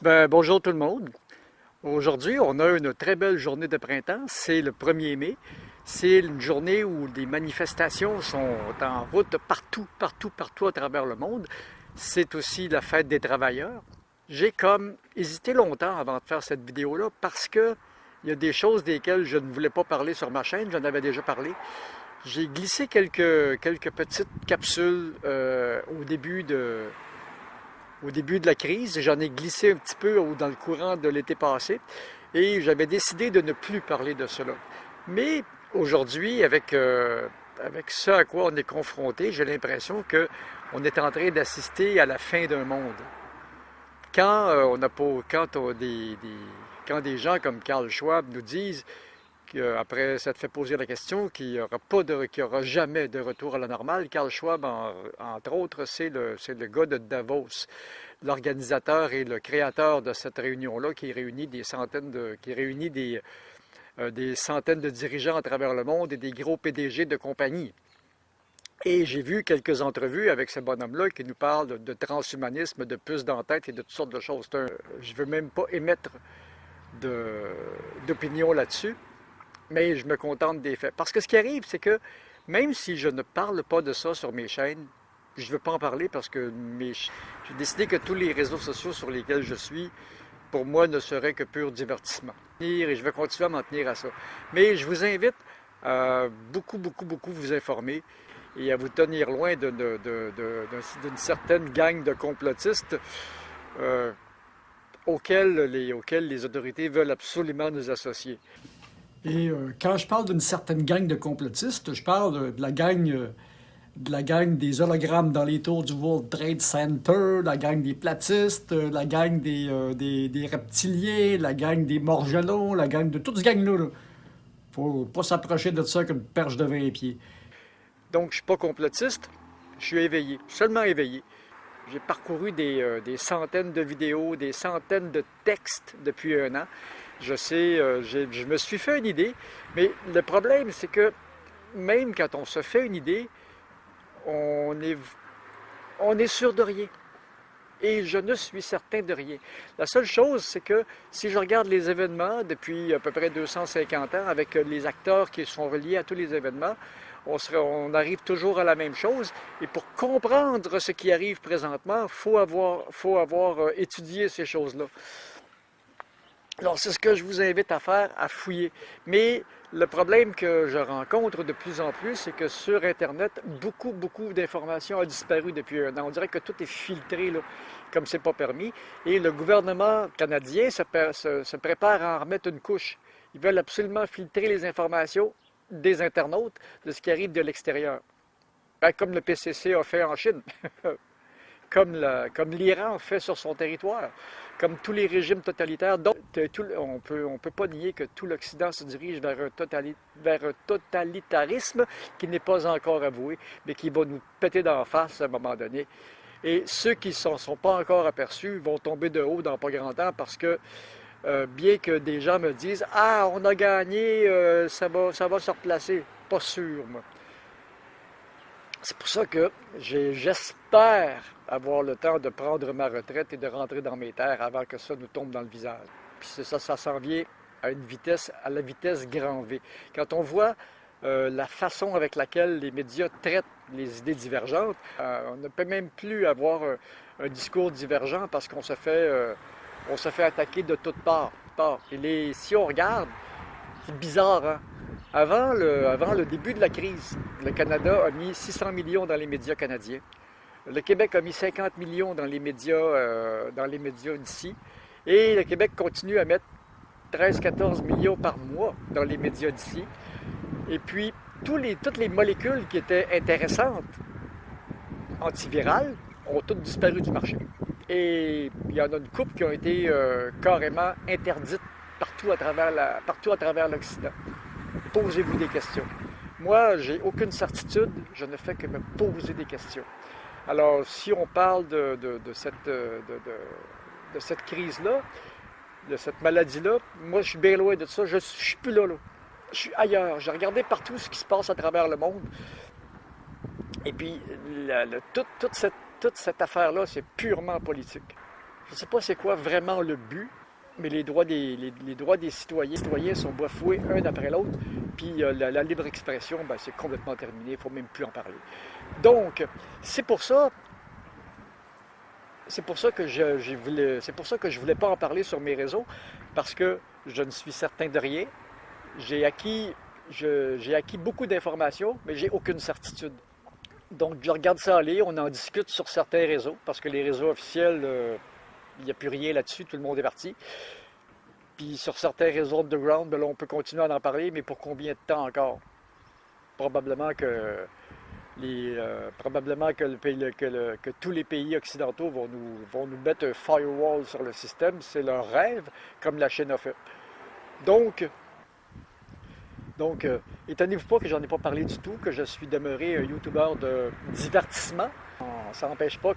Bonjour tout le monde. Aujourd'hui, on a une très belle journée de printemps. C'est le 1er mai. C'est une journée où des manifestations sont en route partout à travers le monde. C'est aussi la fête des travailleurs. J'ai comme hésité longtemps avant de faire cette vidéo-là parce que il y a des choses desquelles je ne voulais pas parler sur ma chaîne. J'en avais déjà parlé. J'ai glissé quelques petites capsules au début de la crise. J'en ai glissé un petit peu dans le courant de l'été passé et j'avais décidé de ne plus parler de cela. Mais aujourd'hui, avec ce à quoi on est confronté, j'ai l'impression qu'on est en train d'assister à la fin d'un monde. Quand des gens comme Karl Schwab nous disent après s'être fait poser la question qu'il n'y aura jamais de retour à la normale. Karl Schwab, entre autres, c'est le gars de Davos, l'organisateur et le créateur de cette réunion-là qui réunit des centaines de dirigeants à travers le monde et des gros PDG de compagnies. Et j'ai vu quelques entrevues avec ce bonhomme-là qui nous parle de transhumanisme, de puces dans la tête et de toutes sortes de choses. Je ne veux même pas émettre d'opinion là-dessus. Mais je me contente des faits. Parce que ce qui arrive, c'est que même si je ne parle pas de ça sur mes chaînes, je ne veux pas en parler parce que j'ai décidé que tous les réseaux sociaux sur lesquels je suis, pour moi, ne seraient que pur divertissement. Et je vais continuer à m'en tenir à ça. Mais je vous invite à beaucoup vous informer et à vous tenir loin d'une certaine gang de complotistes auxquels les autorités veulent absolument nous associer. Et quand je parle d'une certaine gang de complotistes, je parle de la gang des hologrammes dans les tours du World Trade Center, la gang des platistes, la gang des reptiliens, la gang des morgelons, la gang de toute cette gang-là. Là. Faut pas s'approcher de ça comme une perche de 20 pieds. Donc, je suis pas complotiste, je suis éveillé, seulement éveillé. J'ai parcouru des centaines de vidéos, des centaines de textes depuis un an. Je sais, je me suis fait une idée, mais le problème, c'est que même quand on se fait une idée, on est sûr de rien. Et je ne suis certain de rien. La seule chose, c'est que si je regarde les événements depuis à peu près 250 ans, avec les acteurs qui sont reliés à tous les événements, on arrive toujours à la même chose. Et pour comprendre ce qui arrive présentement, il faut avoir étudié ces choses-là. Alors, c'est ce que je vous invite à faire, à fouiller. Mais le problème que je rencontre de plus en plus, c'est que sur Internet, beaucoup d'informations ont disparu depuis un an. On dirait que tout est filtré, là, comme c'est pas permis. Et le gouvernement canadien se prépare à en remettre une couche. Ils veulent absolument filtrer les informations des internautes de ce qui arrive de l'extérieur. Comme le PCC a fait en Chine. Comme l'Iran fait sur son territoire, comme tous les régimes totalitaires. Donc, on peut pas nier que tout l'Occident se dirige vers un totalitarisme qui n'est pas encore avoué, mais qui va nous péter d'en face à un moment donné. Et ceux qui ne sont pas encore aperçus vont tomber de haut dans pas grand temps parce que, bien que des gens me disent « Ah, on a gagné, ça va se replacer », pas sûr, moi. C'est pour ça que j'espère avoir le temps de prendre ma retraite et de rentrer dans mes terres avant que ça nous tombe dans le visage. Puis ça s'en vient à la vitesse grand V. Quand on voit la façon avec laquelle les médias traitent les idées divergentes, on ne peut même plus avoir un discours divergent parce qu'on se fait attaquer de toutes parts. Et si on regarde, c'est bizarre, hein? Avant le début de la crise, le Canada a mis 600 millions dans les médias canadiens. Le Québec a mis 50 millions dans les médias d'ici. Et le Québec continue à mettre 13-14 millions par mois dans les médias d'ici. Et puis, toutes les molécules qui étaient intéressantes, antivirales, ont toutes disparu du marché. Et il y en a une couple qui ont été carrément interdites partout à travers l'Occident. Posez-vous des questions. Moi, j'ai aucune certitude, je ne fais que me poser des questions. Alors, si on parle de cette crise-là, de cette maladie-là, moi, je suis bien loin de ça. Je ne suis plus là. Je suis ailleurs. J'ai regardé partout ce qui se passe à travers le monde. Et puis, toute cette affaire-là, c'est purement politique. Je ne sais pas c'est quoi vraiment le but, mais les droits les droits des citoyens sont bafoués un après l'autre, puis la libre expression, ben, c'est complètement terminé, il ne faut même plus en parler. Donc, c'est pour ça, c'est pour ça que je voulais pas en parler sur mes réseaux, parce que je ne suis certain de rien. J'ai acquis, j'ai acquis beaucoup d'informations, mais j'ai aucune certitude. Donc, je regarde ça aller, on en discute sur certains réseaux, parce que les réseaux officiels, il n'y a plus rien là-dessus, tout le monde est parti. Puis sur certains réseaux underground, ben là, on peut continuer à en parler, mais pour combien de temps encore? Probablement que, probablement que, que tous les pays occidentaux vont nous mettre un firewall sur le système. C'est leur rêve, comme la Chine a fait. Donc, donc, étonnez-vous pas que j'en ai pas parlé du tout, que je suis demeuré un YouTuber de divertissement. Ça n'empêche pas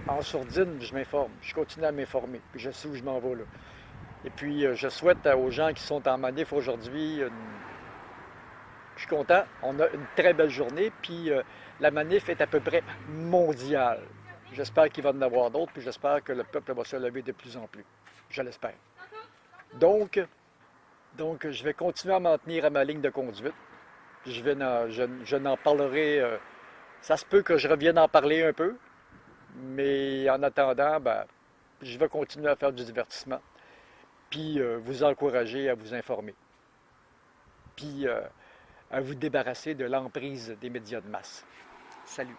en sourdine, je m'informe. Je continue à m'informer. Puis je sais où je m'en vais là. Et puis, je souhaite aux gens qui sont en manif aujourd'hui, je suis content. On a une très belle journée. Puis, la manif est à peu près mondiale. J'espère qu'il va y en avoir d'autres. Puis, j'espère que le peuple va se lever de plus en plus. Je l'espère. Donc, donc, je vais continuer à m'en tenir à ma ligne de conduite. Je n'en parlerai. Ça se peut que je revienne en parler un peu, mais en attendant, ben, je vais continuer à faire du divertissement, puis vous encourager à vous informer, puis à vous débarrasser de l'emprise des médias de masse. Salut!